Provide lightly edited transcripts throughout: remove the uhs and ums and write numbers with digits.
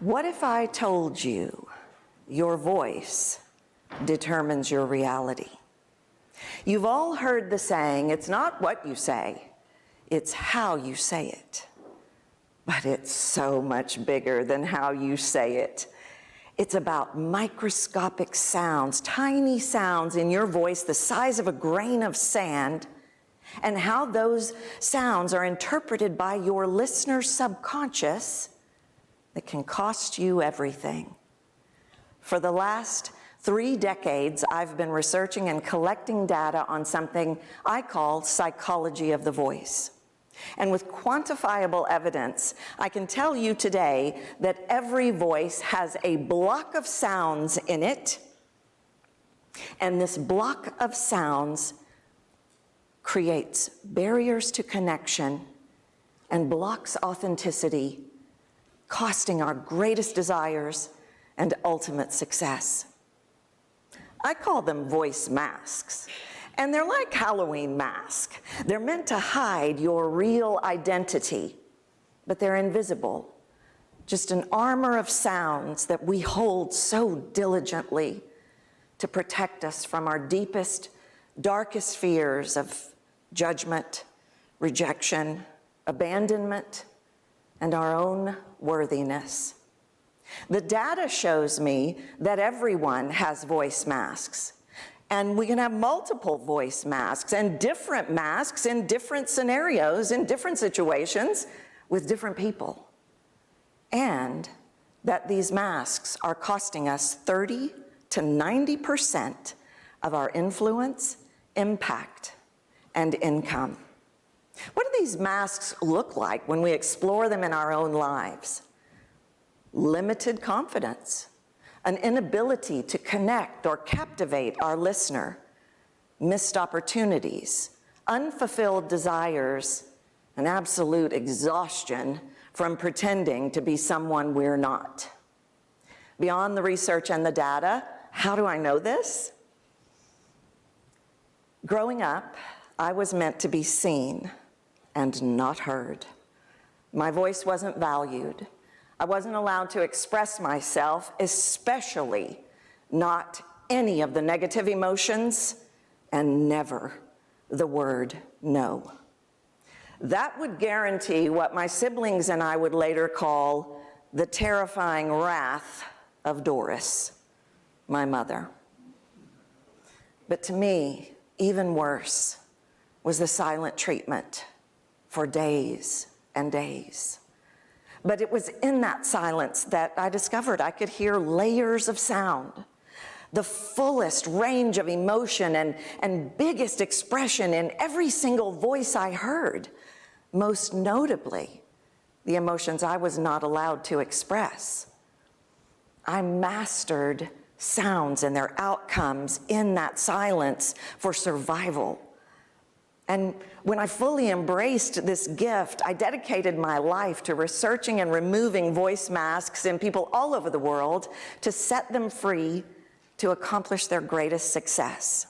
What if I told you your voice determines your reality? You've all heard the saying, it's not what you say, it's how you say it. But it's so much bigger than how you say it. It's about microscopic sounds, tiny sounds in your voice the size of a grain of sand, and how those sounds are interpreted by your listener's subconscious that can cost you everything. For the last 3 decades, I've been researching and collecting data on something I call psychology of the voice. And with quantifiable evidence, I can tell you today that every voice has a block of sounds in it, and this block of sounds creates barriers to connection and blocks authenticity, costing our greatest desires and ultimate success. I call them voice masks, and they're like Halloween masks. They're meant to hide your real identity, but they're invisible, just an armor of sounds that we hold so diligently to protect us from our deepest, darkest fears of judgment, rejection, abandonment, and our own worthiness. The data shows me that everyone has voice masks, and we can have multiple voice masks and different masks in different scenarios, in different situations, with different people. And that these masks are costing us 30 to 90% of our influence, impact, and income. What do these masks look like when we explore them in our own lives? Limited confidence, an inability to connect or captivate our listener, missed opportunities, unfulfilled desires, and absolute exhaustion from pretending to be someone we're not. Beyond the research and the data, how do I know this? Growing up, I was meant to be seen and not heard. My voice wasn't valued. I wasn't allowed to express myself, especially not any of the negative emotions, and never the word no. That would guarantee what my siblings and I would later call the terrifying wrath of Doris, my mother. But to me, even worse was the silent treatment for days and days. But it was in that silence that I discovered I could hear layers of sound, the fullest range of emotion and biggest expression in every single voice I heard, most notably the emotions I was not allowed to express. I mastered sounds and their outcomes in that silence for survival. And when I fully embraced this gift, I dedicated my life to researching and removing voice masks in people all over the world to set them free to accomplish their greatest success.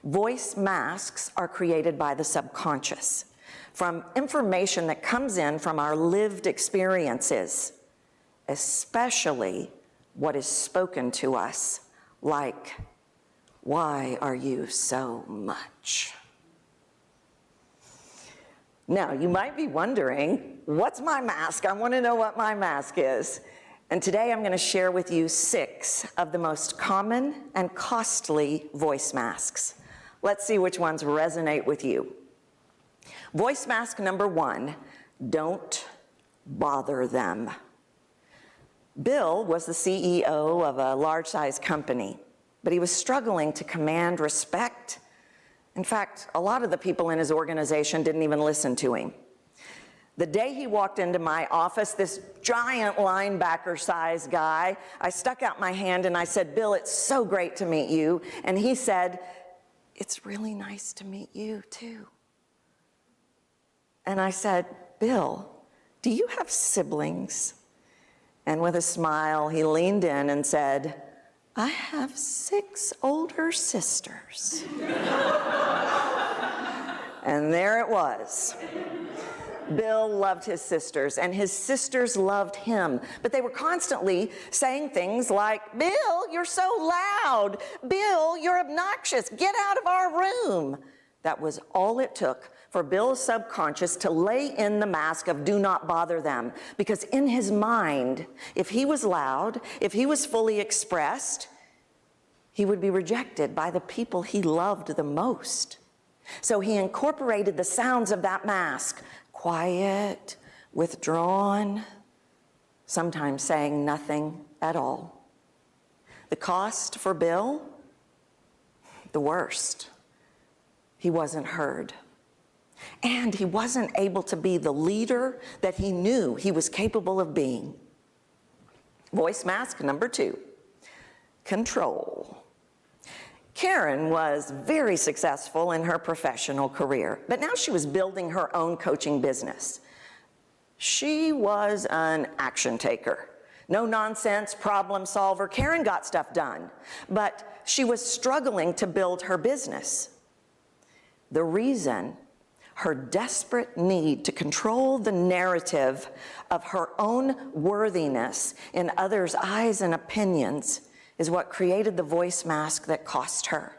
Voice masks are created by the subconscious, from information that comes in from our lived experiences, especially what is spoken to us, like, "Why are you so much?" Now, you might be wondering, what's my mask? I want to know what my mask is. And today I'm going to share with you 6 of the most common and costly voice masks. Let's see which ones resonate with you. Voice mask number 1, don't bother them. Bill was the CEO of a large-sized company, but he was struggling to command respect. In fact, a lot of the people in his organization didn't even listen to him. The day he walked into my office, this giant linebacker-sized guy, I stuck out my hand and I said, "Bill, it's so great to meet you." And he said, "It's really nice to meet you, too." And I said, "Bill, do you have siblings?" And with a smile, he leaned in and said, "I have 6 older sisters." And there it was. Bill loved his sisters, and his sisters loved him, but they were constantly saying things like, Bill, you're so loud. Bill, you're obnoxious. Get out of our room. That was all it took for Bill's subconscious to lay in the mask of do not bother them, because in his mind, if he was loud, if he was fully expressed, he would be rejected by the people he loved the most. So he incorporated the sounds of that mask, quiet, withdrawn, sometimes saying nothing at all. The cost for Bill? The worst. He wasn't heard. And he wasn't able to be the leader that he knew he was capable of being. Voice mask number 2, control. Karen was very successful in her professional career, but now she was building her own coaching business. She was an action taker. No nonsense, problem solver. Karen got stuff done, but she was struggling to build her business. The reason, her desperate need to control the narrative of her own worthiness in others' eyes and opinions, is what created the voice mask that cost her.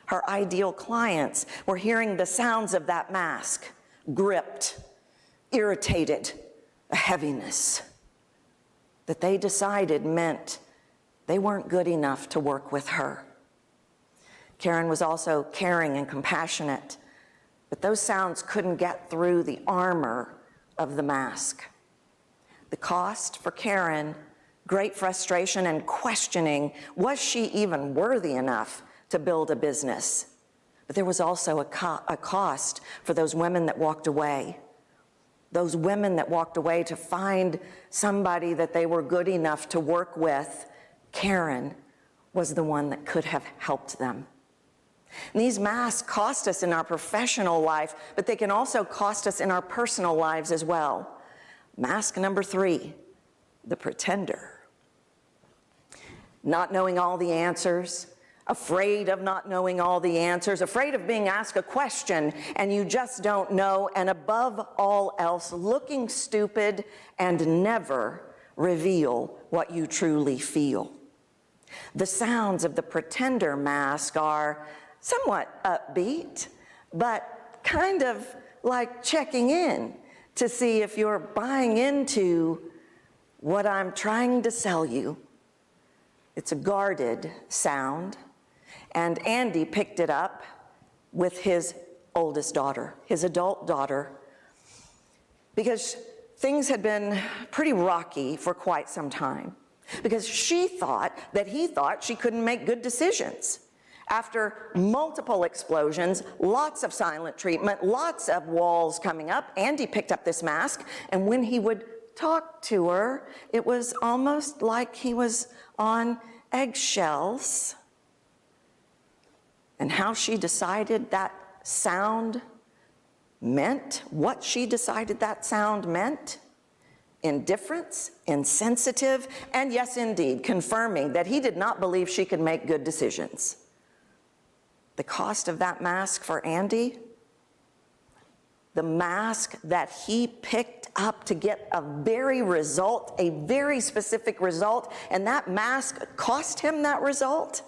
Her ideal clients were hearing the sounds of that mask, gripped, irritated, a heaviness that they decided meant they weren't good enough to work with her. Karen was also caring and compassionate, but those sounds couldn't get through the armor of the mask. The cost for Karen, great frustration and questioning, was she even worthy enough to build a business? But there was also a cost for those women that walked away. Those women that walked away to find somebody that they were good enough to work with. Karen was the one that could have helped them. And these masks cost us in our professional life, but they can also cost us in our personal lives as well. Mask number 3, the pretender. Not knowing all the answers, afraid of not knowing all the answers, afraid of being asked a question and you just don't know, and above all else, looking stupid and never reveal what you truly feel. The sounds of the pretender mask are somewhat upbeat, but kind of like checking in to see if you're buying into what I'm trying to sell you. It's a guarded sound, and Andy picked it up with his oldest daughter, his adult daughter, because things had been pretty rocky for quite some time, because she thought that he thought she couldn't make good decisions. After multiple explosions, lots of silent treatment, lots of walls coming up, Andy picked up this mask, and when he would talk to her, it was almost like he was on eggshells. And how she decided that sound meant, what she decided that sound meant, indifference, insensitive, and yes, indeed, confirming that he did not believe she could make good decisions. The cost of that mask for Andy, the mask that he picked up to get a very result, a very specific result, and that mask cost him that result,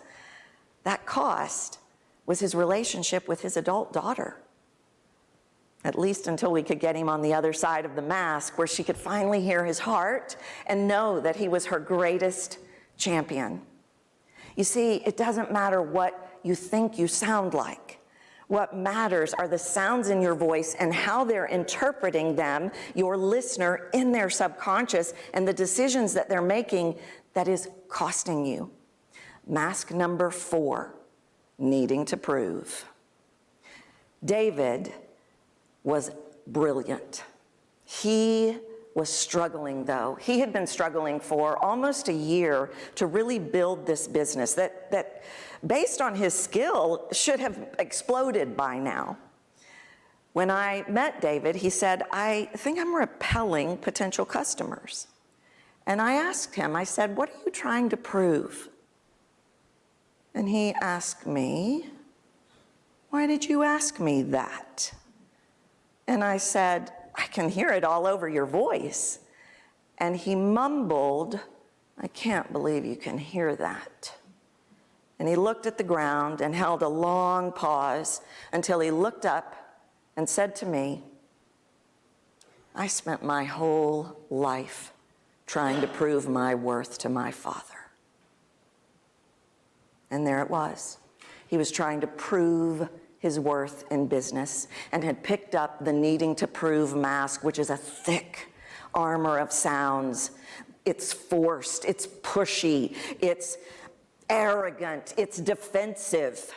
that cost was his relationship with his adult daughter. At least until we could get him on the other side of the mask, where she could finally hear his heart and know that he was her greatest champion. You see, it doesn't matter what you think you sound like. What matters are the sounds in your voice and how they're interpreting them, your listener, in their subconscious, and the decisions that they're making that is costing you. Mask number 4, needing to prove. David was brilliant. He was struggling, though. He had been struggling for almost a year to really build this business that based on his skill, should have exploded by now. When I met David, he said, I think I'm repelling potential customers. And I asked him, I said, what are you trying to prove? And he asked me, "Why did you ask me that?" And I said, "I can hear it all over your voice." And he mumbled, "I can't believe you can hear that." And he looked at the ground and held a long pause until he looked up and said to me, "I spent my whole life trying to prove my worth to my father." And there it was. He was trying to prove his worth in business and had picked up the needing to prove mask, which is a thick armor of sounds. It's forced, it's pushy, it's arrogant, it's defensive.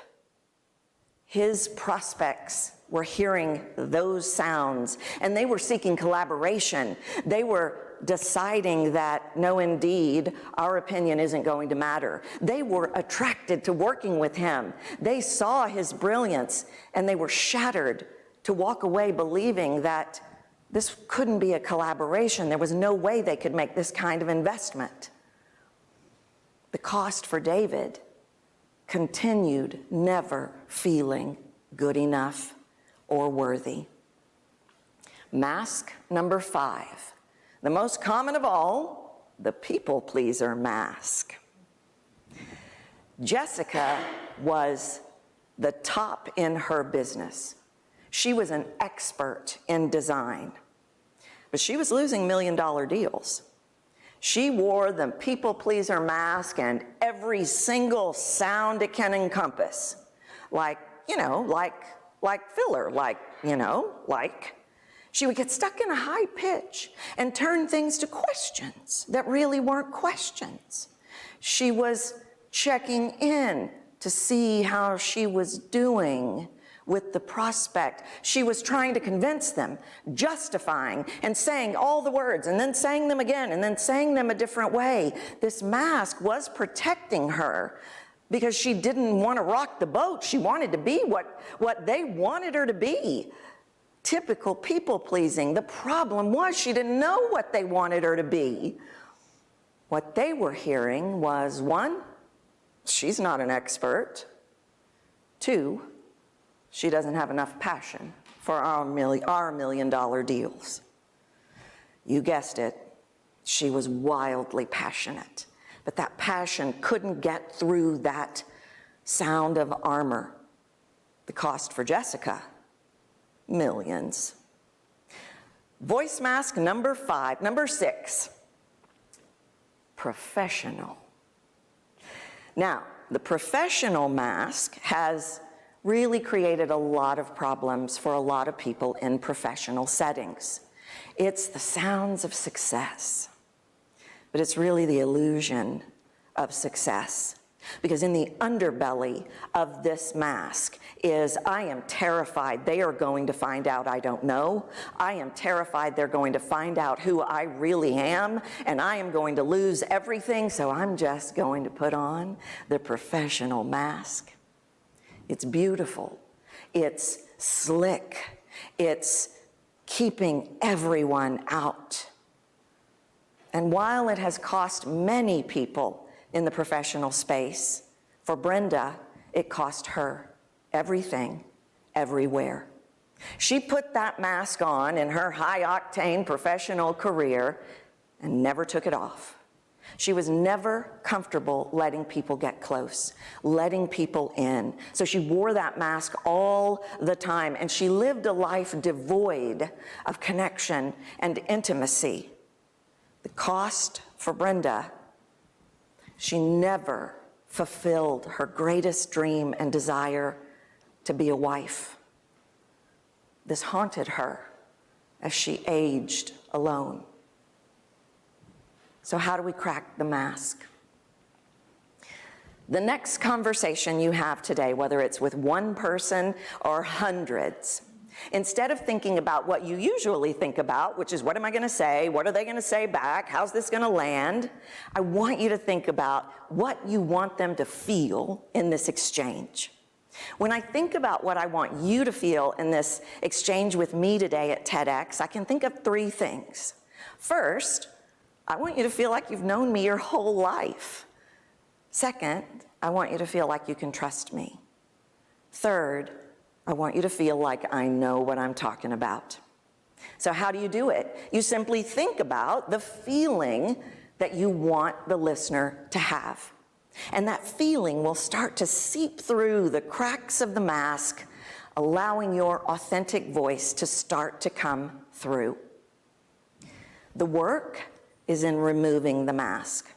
His prospects were hearing those sounds, and they were seeking collaboration. They were deciding that, no, indeed, our opinion isn't going to matter. They were attracted to working with him. They saw his brilliance, and they were shattered to walk away believing that this couldn't be a collaboration. There was no way they could make this kind of investment. The cost for David continued never feeling good enough or worthy. Mask number 5, the most common of all, the people pleaser mask. Jessica was the top in her business. She was an expert in design, but she was losing $1 million deals. She wore the people pleaser mask and every single sound it can encompass. Like filler, She would get stuck in a high pitch and turn things to questions that really weren't questions. She was checking in to see how she was doing with the prospect. She was trying to convince them, justifying and saying all the words and then saying them again and then saying them a different way. This mask was protecting her because she didn't want to rock the boat. She wanted to be what they wanted her to be. Typical people pleasing. The problem was she didn't know what they wanted her to be. What they were hearing was, 1, she's not an expert. 2, she doesn't have enough passion for our $1 million deals. You guessed it, she was wildly passionate. But that passion couldn't get through that sound of armor. The cost for Jessica, millions. Voice mask number 6, professional. Now, the professional mask has really created a lot of problems for a lot of people in professional settings. It's the sounds of success, but it's really the illusion of success. Because in the underbelly of this mask is, I am terrified they are going to find out I don't know. I am terrified they're going to find out who I really am, and I am going to lose everything, so I'm just going to put on the professional mask. It's beautiful. It's slick. It's keeping everyone out. And while it has cost many people in the professional space, for Brenda, it cost her everything, everywhere. She put that mask on in her high-octane professional career and never took it off. She was never comfortable letting people get close, letting people in. So she wore that mask all the time, and she lived a life devoid of connection and intimacy. The cost for Brenda, she never fulfilled her greatest dream and desire to be a wife. This haunted her as she aged alone. So how do we crack the mask? The next conversation you have today, whether it's with one person or hundreds, instead of thinking about what you usually think about, which is, what am I going to say? What are they going to say back? How's this going to land? I want you to think about what you want them to feel in this exchange. When I think about what I want you to feel in this exchange with me today at TEDx, I can think of 3 things. First, I want you to feel like you've known me your whole life. Second, I want you to feel like you can trust me. Third, I want you to feel like I know what I'm talking about. So how do you do it? You simply think about the feeling that you want the listener to have. And that feeling will start to seep through the cracks of the mask, allowing your authentic voice to start to come through. The work is in removing the mask,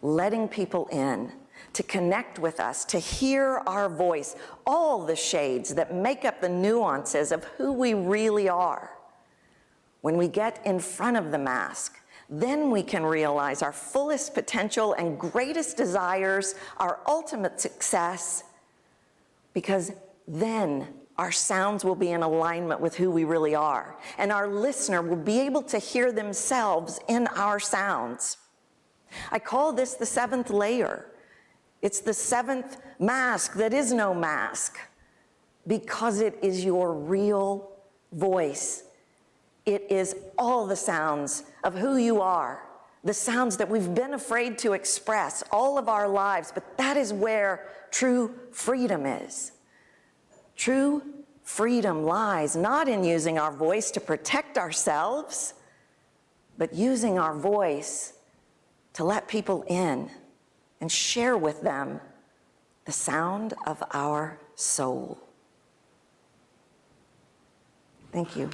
letting people in, to connect with us, to hear our voice, all the shades that make up the nuances of who we really are. When we get in front of the mask, then we can realize our fullest potential and greatest desires, our ultimate success, because then our sounds will be in alignment with who we really are, and our listener will be able to hear themselves in our sounds. I call this the seventh layer. It's the seventh mask that is no mask, because it is your real voice. It is all the sounds of who you are, the sounds that we've been afraid to express all of our lives, but that is where true freedom is. True freedom lies not in using our voice to protect ourselves, but using our voice to let people in and share with them the sound of our soul. Thank you.